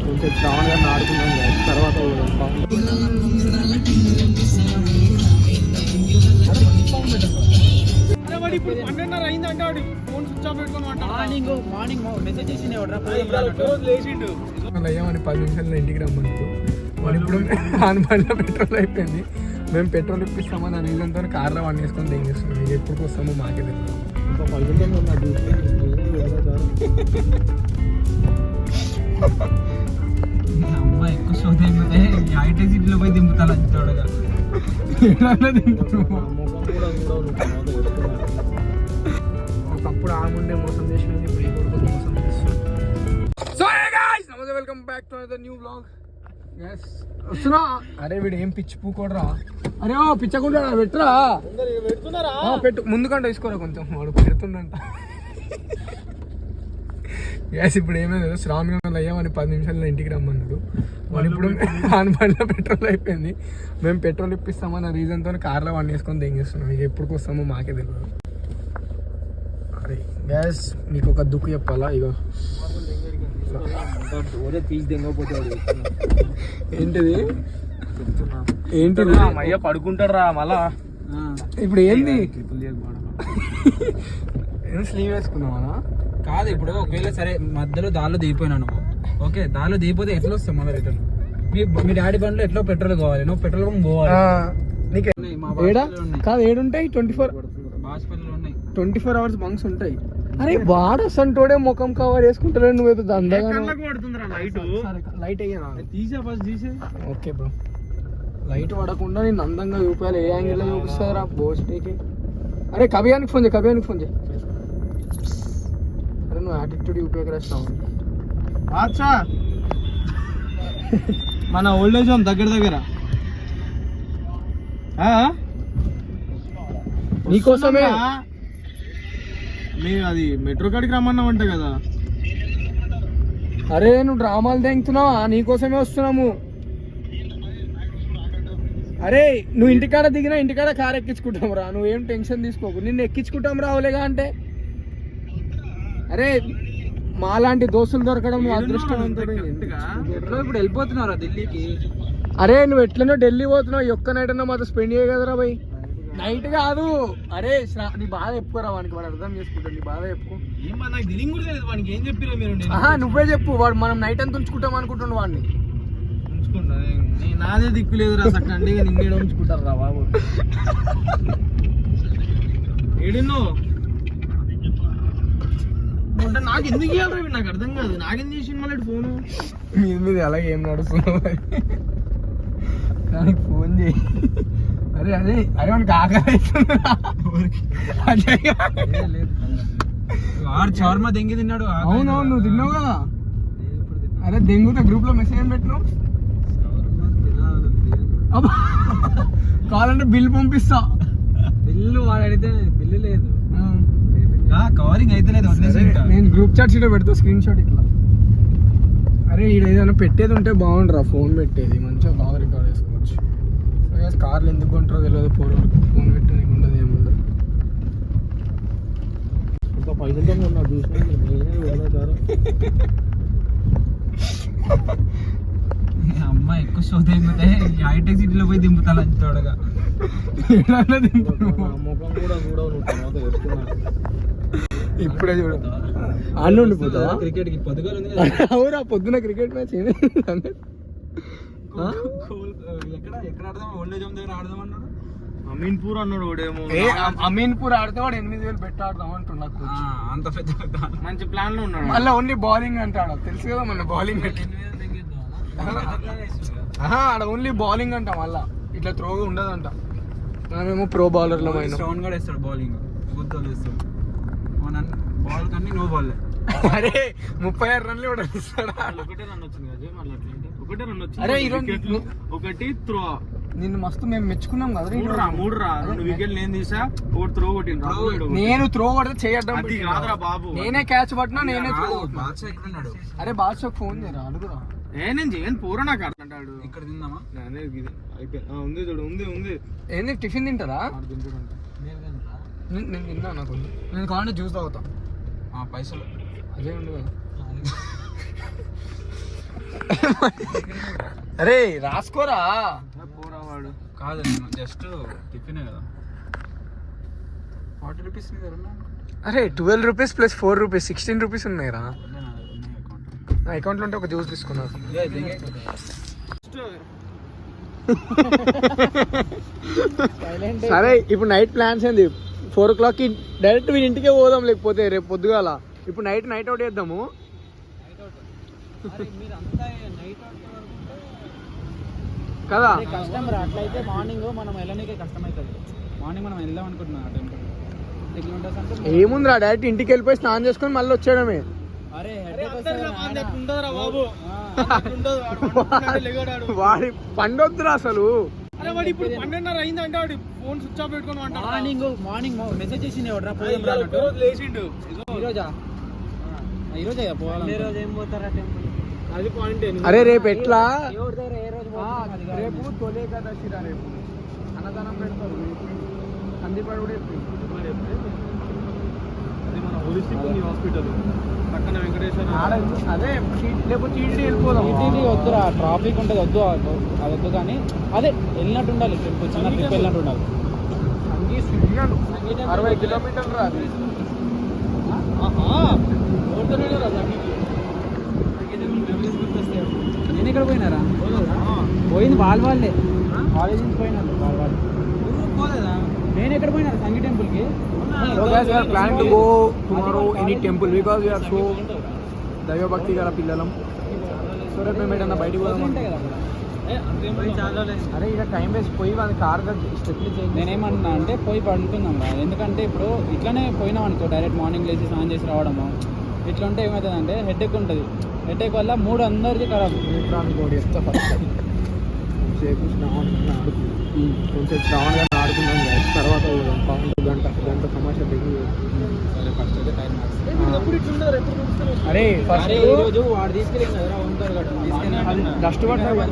కొంచెం శ్రావణ్ గారిని ఆడుకున్నాం తర్వాత ఇప్పుడు 12:30 అయింది అంటాడు. ఫోన్ స్విచ్ ఆఫ్ పెట్టుకుని మార్నింగ్ మెసేజ్ చేసిండు లేచిండు అయ్యామని 10 నిమిషాల్లో ఇంటికి రమ్మంటూ వాడు ఇప్పుడు దాని బండిలో పెట్రోల్ అయిపోయింది. మేము పెట్రోల్ ఇప్పిస్తామని రీజన్తో కార్లో వాడిని వేసుకొని తెంగేస్తున్నాం. ఇది ఎప్పుడు వస్తామో మాకే తెలియదు. ఇంకా 10 నిమిషాలు ఉన్నాడు. అమ్మాయి ఎక్కువ షో దింపితే హైటెక్ సిటీలో పోయి దింపుతాను చూడగా ఒకప్పుడు ఆ ముందే మోసం చేసినది, ఇప్పుడు ఈ కొడుకు మోసం చేస్తుంది. సో హే గైస్, నమస్తే, welcome back to another new vlog. yes వస్తున్నా. అరే వీడు ఏం పిచ్చి పూకోడరా. అరే ఓ పిచ్చకుండా పెట్టురా, పెట్టు ముందుకంటే తీసుకోరా కొంచెం, వాడు పెడుతుండంట. గ్యాస్ ఇప్పుడు ఏమైంది, శ్రావణ్ గారు అయ్యామని 10 నిమిషాల్లో ఇంటికి రమ్మన్నాడు. వాడు ఇప్పుడు దాని బండిలో పెట్రోల్ అయిపోయింది. మేము పెట్రోల్ ఇప్పిస్తామన్న రీజన్తో కార్లో వాడిని వేసుకొని తెంగేస్తున్నాం. ఇక ఎప్పుడు వస్తామో మాకే తెలియదు. అరే గ్యాస్ మీకు ఒక దుక్కు చెప్పాలా, ఇగో తీసి దెంగపోతాడు. ఏంటిది ఏంటిది అయ్యా పడుకుంటాడు రా మళ్ళా. ఇప్పుడు ఏంది స్లీవ్ వేసుకున్నావా? కాదు, ఇప్పుడు ఒకవేళ సరే మధ్యలో దారిలో దిగిపోయినా నువ్వు, ఓకే దారిలో దిగిపోతే ఎట్లా వస్తావు మళ్ళీ రిటర్న్? మీ డాడీ బండ్లో ఎట్లా పెట్రోల్ కావాలి, నువ్వు పెట్రోల్ పంప్ పోవాలి. కాదు ఏడుంటాయి 24 hours బంక్స్ ఉంటాయి. అరే వాడు అసంటోడే ముఖం కవర్ వేసుకుంటాడు, నువ్వు లైట్ అయ్యా. ఓకే బ్రో, లైట్ పడకుండా నేను అందంగా చూపాలి. ఏ యాంగిల్లో చూపిస్తారా బోస్టీకి? అరే కవియానికి ఫోన్ చేయి, కవియానికి ఫోన్ చేయి. అరే నువ్వు యాటిట్యూడ్ ఉపయోగిస్తావు. మన ఓల్డేజ్ హోమ్ దగ్గర నీకోసమే మేము అది మెట్రో కాడికి రమ్మన్నామంట కదా. అరే నువ్వు డ్రామాలు తెంగుతున్నావా? నీకోసమే వస్తున్నాము. అరే నువ్వు ఇంటికాడ దిగినా ఇంటికాడ కార్ ఎక్కించుకుంటాం రా, నువ్వేం టెన్షన్ తీసుకోకు. నిన్ను ఎక్కించుకుంటాం రావులేగా అంటే. అరే మాలాంటి దోస్తులు దొరకడం నువ్వు అదృష్టం. ఇప్పుడు వెళ్ళిపోతున్నారా ఢిల్లీకి? అరే నువ్వు ఎట్లనో ఢిల్లీ పోతున్నావు, ఒక్క నైట్ అన్నా మాతో స్పెండ్ చేయ కదరా భయ్. నైట్ కాదు, అరే నీ బాధ చెప్పుకోరా వానికి, వాడు అర్థం చేసుకుంటాడు. నీ బాధ చెప్పుకో. నువ్వే చెప్పు. వాడు మనం నైట్ అంతా ఉంచుకుంటాం అనుకుంటున్నాడు వాడిని. నాదే దిక్కు లేదు రా సక్కండి, నిన్నే ఉంచుకుంటారు రా బాబు. ఏడున్నో నాకు ఎందుకు ఇవ్వాలి, నాకు అర్థం కాదు. నాకేం చేసింది మళ్ళీ ఫోను మీద అలాగే ఏం నడుస్తున్నావు దానికి ఫోన్ చేయి. అరే అదే అరే మనకి ఆకలి చవర్మ దెంగి తిన్నాడు. అవునవును నువ్వు తిన్నావు కదా. అరే దెంగుతా గ్రూప్ లో మెసేజ్ ఏం పెట్టినావు? కావాలంటే బిల్ పంపిస్తా. బిల్లు వాడు అడిగితే బిల్లు లేదు, కవరింగ్ అయితే లేదు. నేను గ్రూప్ చాట్ షీట్ పెడతా స్క్రీన్ షాట్ ఇట్లా. అరే ఈడ ఏదైనా పెట్టేది ఉంటే బాగుండరా, ఫోన్ పెట్టేది మంచిగా బాగా రికార్డ్ చేసుకోవచ్చు. కార్లు ఎందుకు కొంటారో తెలియదు, పోవడానికి ఫోన్ పెట్టడానికి ఉండదు, ఏముండదు. ఇంకా పైసలతో ఉన్నా చూసిన అమ్మాయి ఎక్కువ షో దింపితే హైటెక్ సిటీలో పోయి దింపుతాను చూడగా. ముఖం కూడా ఇప్పుడే చూడ అన్న ఉండిపోతావా? క్రికెట్ కి పొద్దుగా అవురా, పొద్దున క్రికెట్ మ్యాచ్ ఎక్కడ ఆడదాం? ఓల్డేజ్ హోమ్ దగ్గర ఆడదాం అన్నాడు. అమీన్పూర్ అన్నాడు వాడేమో. అమీన్పూర్ ఆడితే వాడు 8,000 పెట్టి ఆడదాం అంటున్నాడు. అంత పెద్ద మంచి ప్లాన్ లో ఉన్నాడు. మళ్ళీ ఓన్లీ బౌలింగ్ అంటాడు, తెలుసు కదా మన బౌలింగ్ ఆడ ఓన్లీ బౌలింగ్ అంట, మళ్ళా ఇట్లా త్రోగా ఉండదంట. మనమేమో ప్రో బౌలర్లో స్టోన్ కూడా వేస్తాడు బౌలింగ్, గుర్తులు వేస్తాడు బాల్ కన్నీ నో బాల్. అరే 36 రన్లు కూడా ఇస్తాడా? ఒకటే రన్ వచ్చింది కదా, మళ్ళీ ఒకటే రన్ వచ్చింది. అరే ఈరోజు ఒకటి త్రో. నిన్ను మస్తు మేము మెచ్చుకున్నాం కదా. 2 వికెట్లు నేను తీసా, ఒకటి త్రో కొట్టిండు. నేను త్రో కొడితే చేయడం కాదురా బాబు, నేనే క్యాచ్ పట్టినా, నేనే త్రో. అరే బాద్షాకు ఫోన్ చేయరా, అడుగురా. నేను చేయను పూరా, నాకు అంటాడు. ఇక్కడ తిందామా? ఉంది చూడు, ఉంది. ఏంది టిఫిన్ తింటారా? నేను తిన్నా, నాకు నేను కావాలంటే జ్యూస్ తాగుతా. పైసలు అదే ఉండు కదా. అరే రాసుకోరా వాడు కాదు, నేను జస్ట్ టిఫిన్ కదా. 40 రూపీస్ అరే 12 రూపీస్ ప్లస్ 4 రూపీస్ 16 రూపీస్ ఉన్నాయిరా నా అకౌంట్లో ఉంటే ఒక జ్యూస్ తీసుకున్నా. సరే ఇప్పుడు నైట్ ప్లాన్స్ ఏంది? 4 o'clock డైరెక్ట్ వీడి ఇంటికే పోదాం, లేకపోతే రేపు పొద్దుగాల. ఇప్పుడు నైట్ అవుట్ చేద్దాము కదా. కష్టం రా అట్లయితే. మార్నింగ్ మనం వెళ్ళడానికి కష్టం అవుతుంది. మార్నింగ్ మనం వెళ్దాం అనుకుంటున్నా టెంపుల్. ఏముందిరా డైరెక్ట్ ఇంటికి వెళ్ళిపోయి స్నానం చేసుకొని మళ్ళీ వచ్చేయడమే. వాడి పండొద్దురా అసలు. మార్నింగ్ మెసేజ్ చేసింది అది పాయింట్. అరే రేపు ఎట్లా? రేపు తొలి ఏకాదశి రా. రేపు అన్నదానం పెడతారు. కందిపాడు కూడా హాస్పిటల్ పక్కన వెంకటేశ్వర. అదే రేపు టీటీ వెళ్ళిపోదాం. టీటీ వద్దురా, ట్రాఫిక్ ఉంటుంది. వద్దు అది వద్దు, కానీ అదే వెళ్ళినట్టు ఉండాలి. ట్రిప్ చిన్న ట్రిప్ వెళ్ళినట్టు ఉండాలి. 60 కిలోమీటర్లు రా. నేను ఎక్కడ పోయినారా? పోయింది వాళ్ళే కాలేజ్ నుంచి పోయినారు వాళ్ళు. నేను ఎక్కడ పోయినా సంగీ టెంపుల్ కి. So guys, we are planning to go tomorrow any temple because we are so దైవ భక్తి గల పిల్లలం. సో రేపు మేము ఏదన్నా బయటికి పోదాం. అరే ఇక టైం వేస్ట్ పోయి వాళ్ళ కార్ స్టెప్లు చేయండి. నేనేమన్నా అంటే పోయి పడుకుందాం రా. ఎందుకంటే ఇప్పుడు ఇట్లానే పోయినాం అనుకో, డైరెక్ట్ మార్నింగ్ లేచి స్నానం చేసి రావడము ఇట్లా ఉంటే ఏమవుతుంది అంటే హెడేక్ ఉంటుంది. హెడేక్ వల్ల మూడు అందరికీ ఖరాబ్. ఇంకోటి చెప్తా ఫస్ట్. సేపు కొంచెం శ్రావణ్ గారిని ఆడుకుందాం తర్వాత గంట తమాషా దిగి. అరే ఫస్ట్ రోజు వాడు తీసుకెళ్ళింది కదా ఉంటారు డస్ట్ పట్టాలి.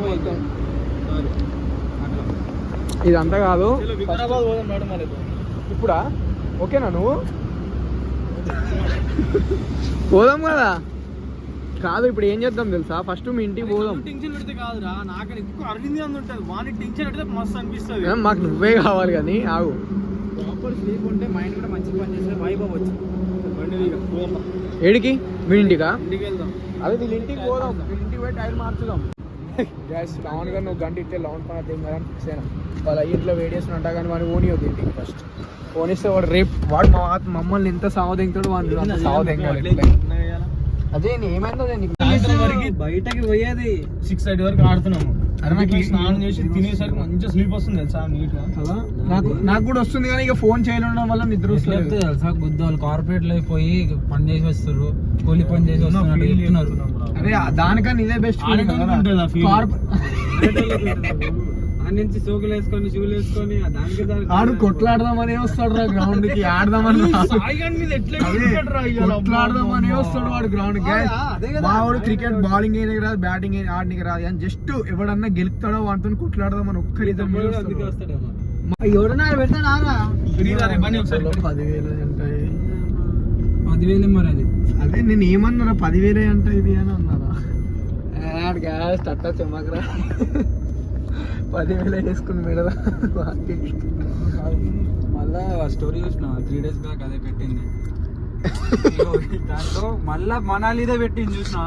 ఇదంతా కాదు ఇప్పుడా? ఓకేనా నువ్వు? పోదాం కదా. కాదు ఇప్పుడు ఏం చేద్దాం తెలుసా? ఫస్ట్ మీ ఇంటికి పోదాం. టెన్షన్ పెడితే కాదురా, నాకు ఎక్కువ అరవింది అని ఉంటుంది. వాడిని టెన్షన్ పెడితే మస్తు అనిపిస్తుంది. మాకు నువ్వే కావాలి కానీ ఆగు. ప్రాపర్ స్లీప్ ఉంటే మైండ్ కూడా మంచిగా పని చేస్తే వైబ్ అవ్వచ్చు. ఏడికి? మీ ఇంటికా? ఇంటికి వెళ్దాం. అదే వీళ్ళ ఇంటికి పోదాం. వీళ్ళ ఇంటికి పోయి టైర్ మార్చుదాం. గ్యాస్ రావణ్ గారు నువ్వు గంట ఇస్తే లావణ్ పని అయితే కదా ఫిక్స్ అయినా. వాళ్ళ ఇంట్లో వేడియేషన్ అంటా కానీ వాడిని ఓనియొద్దు ఇంటికి. ఫస్ట్ ఓనిస్తే వాడు రేపు వాడు మమ్మల్ని ఎంత సావదెంగుతాడు వాడు సావదెంగాలి. అదే ఏమైందో బయటకి పోయేది 6:30 వరకు ఆడుతున్నాము. అరే నాకు స్నానం చేసి తినేసరికి మంచిగా స్లీప్ వస్తుంది తెలుసా, నీట్ గా. నాకు కూడా వస్తుంది కానీ ఇక ఫోన్ చేయడం వల్ల నిద్ర వస్తుంది తెలుసా. గుద్దాలు కార్పొరేట్ లైఫ్ పోయి పని చేసి వస్తారు, కూలి పని చేసి వస్తున్నారు. అరే దానికన్నా ఇదే బెస్ట్. నుంచి సోకులు వేసుకొని షూలు వేసుకొని దానికి ఆడు కొట్లాడదామనే వస్తాడు రా గ్రౌండ్ కి. ఆడదామని కొట్లాడదామనే వస్తాడు వాడు గ్రౌండ్ కి. వాడు క్రికెట్ బౌలింగ్ అయినా రాదు, బ్యాటింగ్ ఆడనికి రాదు అని జస్ట్ ఎవడన్నా గెలుపుతాడో వాటితో కొట్లాడదామని ఒక్కరిద్దరు ఎవడన్నా పెడతాడా? 10,000 అంటాయి. 10,000 మరి అది. అదే నేను ఏమన్నారా 10,000 అంట ఇది అని అన్నారా? గ్యాస్ అట్టా చెమ్మకరా 10,000 వేసుకుని మెడలా. మళ్ళా స్టోరీ చూసిన 3 days బ్యాక్ అదే పెట్టింది. దాంట్లో మళ్ళా మనాలిదే పెట్టింది చూసినా.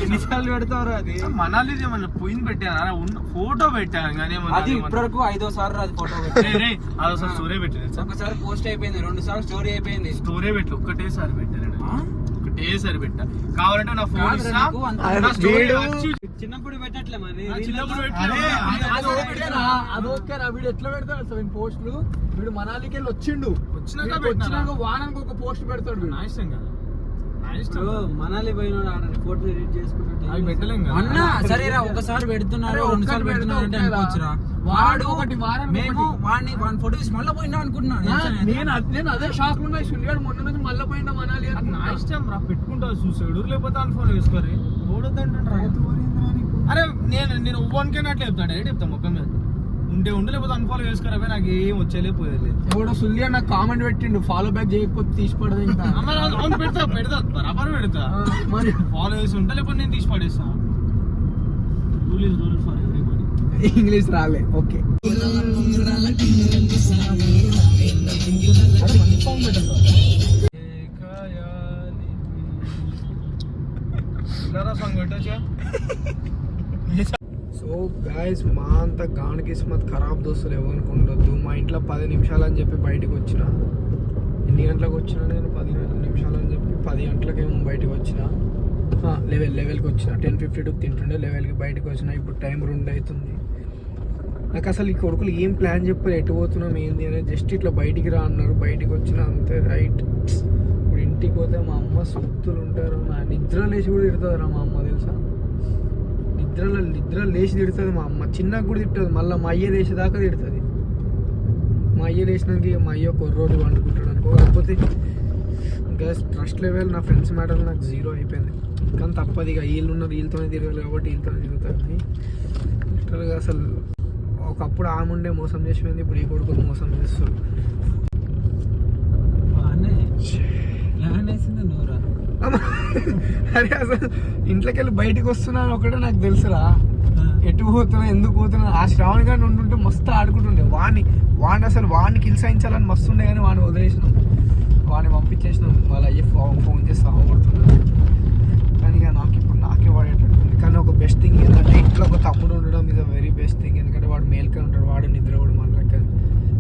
ఎన్నిసార్లు పెడతారు అది? మనాలిదే మళ్ళీ పోయింది పెట్టాను, ఫోటో పెట్టాను కానీ అది ఇప్పటివరకు 5వ సారి అది ఫోటో అదొకసారి స్టోరీ పెట్టాను. ఒకసారి పోస్ట్ అయిపోయింది, 2 సార్లు స్టోరీ అయిపోయింది. స్టోరీ పెట్టి ఒక్కటేసారి పెట్టాను, ఒకటేసారి పెట్టా. కావాలంటే నా ఫోన్ చిన్నప్పుడు పెట్టట్లే మరి. చిన్నప్పుడు అదొకేరా. వీడు ఎట్లా పెడతాడు అసలు పోస్టులు? వీడు మనాలికి వెళ్ళి వచ్చినాక వారానికి ఒక పోస్ట్ పెడతాడు. నా ఇష్టం కదా, నా ఇష్టం. మనాలి పోయినాడు ఫోటో ఎడిట్ చేసుకుంటాడు. అవి పెట్టలేం కదా అన్నా. సరేరా ఒకసారి పెడుతున్నారు, 2 సార్లు పెడుతున్నారు అంటే అనుకోవచ్చురా. వాడు ఒకటి మేము వాడిని ఫోటో తీసి మళ్ళీ పోయినా అనుకుంటున్నాను. నేను అదే షాక్ లో ఉన్నాయి. సుల్లిగాడు మొన్న నుంచి మళ్ళీ పోయినా మనాలి. నా ఇష్టం రా, పెట్టుకుంటా చూసాడు, లేకపోతే అన్ఫోన్ వేసుకోరు. ఓడొద్దంటారా? అరే నేను ఒవ్వనికైనా అట్లా చెప్తాడు. చెప్తా మొక్క మీద ఉంటే ఉండు, లేకపోతే అన్ఫాలో వేసుకోరా. నాకు ఏం వచ్చేపోయేది. ఎవడో సుల్లి నాకు కామెంట్ పెట్టిండు, ఫాలో బ్యాక్ చేయకపోతే తీసి పడదు. పెడతా బరాబర్ పెడతా. మరి ఫాలో చేసి ఉంటా, లేకపోతే నేను తీసి పడేస్తా. Rule is rule for everybody. English రాలే ఓకే. సాంగ్ పెట్టచ్చా? సో గాయస్, మా అంత గాన్ కిస్మత్ ఖరాబ్ దోస్తులు ఎవరుకుండొద్దు. మా ఇంట్లో 10 నిమిషాలు అని చెప్పి బయటకు వచ్చిన. ఎన్ని గంటలకు వచ్చినా నేను? 10 నిమిషాలు అని చెప్పి 10 గంటలకేమో బయటకు వచ్చిన. లెవెల్కి వచ్చిన. 10:52 తింటుండే, లెవెల్కి బయటకు వచ్చిన. ఇప్పుడు టైం 2 అవుతుంది. నాకు అసలు ఈ కొడుకులు ఏం ప్లాన్ చెప్పారు, ఎటు పోతున్నాం ఏంది అనేది. జస్ట్ ఇట్లా బయటికి రా అన్నారు, బయటికి వచ్చిన అంతే. రైట్, ఇప్పుడు ఇంటికి పోతే మా అమ్మ సుత్తులు ఉంటారు. నా నిద్ర లేచి కూడా తిడుతుంది మా అమ్మ, తెలుసా? నిద్ర లేచి తిడుతుంది మా అమ్మ. చిన్నగా కూడా తిడుతుంది. మళ్ళీ మా అయ్య లేచేదాకా తిడుతుంది. మా అయ్య లేచినాక మా అయ్య ఒక రోజు వండుకుంటాడు అనుకో. కాకపోతే ఇంకా ట్రస్ట్ లెవెల్ నా ఫ్రెండ్స్ మ్యాటర్ నాకు 0 అయిపోయింది. కానీ తప్పదు ఇక. వీళ్ళు ఉన్నారు, వీళ్ళతోనే తిరగాలి కాబట్టి వీళ్ళతోనే తిరుగుతుంది. లిటరల్గా అసలు ఒకప్పుడు ఆమె ఉండే మోసం చేసిపోయింది, ఇప్పుడు ఈ కొడుకులు మోసం చేస్తారు. అరే అసలు ఇంట్లోకి వెళ్ళి బయటకు వస్తున్నాను ఒకటే నాకు తెలుసురా. ఎటు పోతున్నా, ఎందుకు పోతున్నా. ఆ శ్రావణ్ గారిని ఉంటుంటే మస్తు ఆడుకుంటుండే. వాడిని అసలు వాడిని కిల్సాయించాలని మస్తు ఉండే, కానీ వాడిని వదిలేసినాం, వాడిని పంపించేసినాం. వాళ్ళ అయ్యే ఫోన్ చేసి సాగొడుతున్నాడు. కానీ ఇక నాకు ఇప్పుడు నాకే పడేటట్టుంది. కానీ ఒక బెస్ట్ థింగ్ ఏంటంటే ఇంట్లో ఒక తమ్ముడు ఉండడం is a very best thing. ఎందుకంటే వాడు మేల్కొని ఉంటాడు, వాడు నిద్ర కూడా మన లెక్క.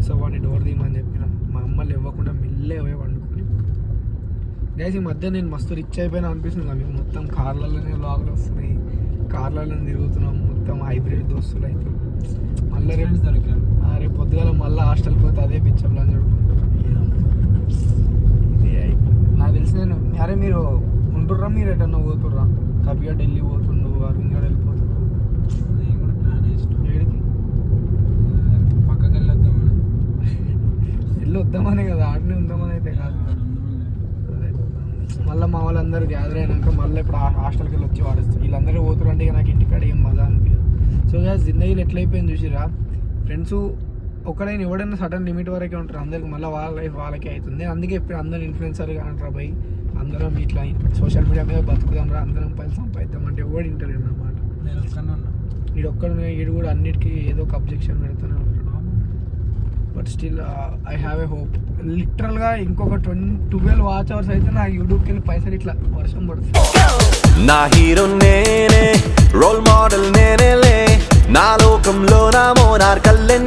సో వాడిని డోర్ తీయమని చెప్పిన. మా అమ్మలు ఇవ్వకుండా మెల్లే పోయి వండుకొని. గైస్ ఈ మధ్య నేను మస్తు రిచ్ అయిపోయినా అనిపిస్తుంది మీకు. మొత్తం కార్లలోనే వ్లాగ్లు వస్తున్నాయి, కార్లలో తిరుగుతున్నాం, మొత్తం హైబ్రిడ్ దోస్తులు అయితే. మళ్ళీ రేపు పొద్దుగాల మళ్ళీ హాస్టల్కి పోతే అదే పిచ్చర్లు అని ఇది అయిపోతుంది నాకు తెలిసి. నేను అరే మీరు ఉంటుర్రా, మీరు ఎటన్నా పోతుర్రా? కవిగా ఢిల్లీ పోతుండు, అరవింద్ గారు వెళ్ళిపోతుండు. ఏడికి పక్కకి వెళ్ళొద్దామనే కదా, ఆడనే ఉందామని అయితే కాదు. మళ్ళీ మా వాళ్ళందరూ గ్యాదర్ అయినాక మళ్ళీ ఇప్పుడు హాస్టల్కి వెళ్ళి వచ్చి వాడేస్తారు. వీళ్ళందరూ పోతురంటే ఇక నాకు ఇంటికాడ ఏం మజా అనిపించదు. సో గ్యాస్ జిందగీలు ఎట్లయిపోయింది చూసిరా. ఫ్రెండ్స్ ఒకడైనా ఎవడైనా సడన్ లిమిట్ వరకే ఉంటారు. అందరికి మళ్ళీ వాళ్ళ లైఫ్ వాళ్ళకే అవుతుంది. అందుకే ఇప్పుడు అందరూ ఇన్ఫ్లుయెన్సర్గా అంటారా పోయి అందరం ఇట్లా సోషల్ మీడియా మీద బతుకుదాం రా, అందరం పైసలు సంపాదిద్దాం అంటే ఎవడు ఇంటర్ అన్నమాట. వీడు ఒక్కడు, వీడు కూడా అన్నిటికీ ఏదో ఒక అబ్జెక్షన్ పెడుతూనే ఉంటాడు. But still I have a hope. లిటరల్గా ఇంకొక 12 వాచ్ అవర్స్ అయితే నా యూట్యూబ్కి వెళ్ళి పైసలు ఇట్లా వర్షం పడుతుంది. నా హీరో నేనే, రోల్ మోడల్ నేనేలే, నా లోకంలో నా మోనార్కల్లే.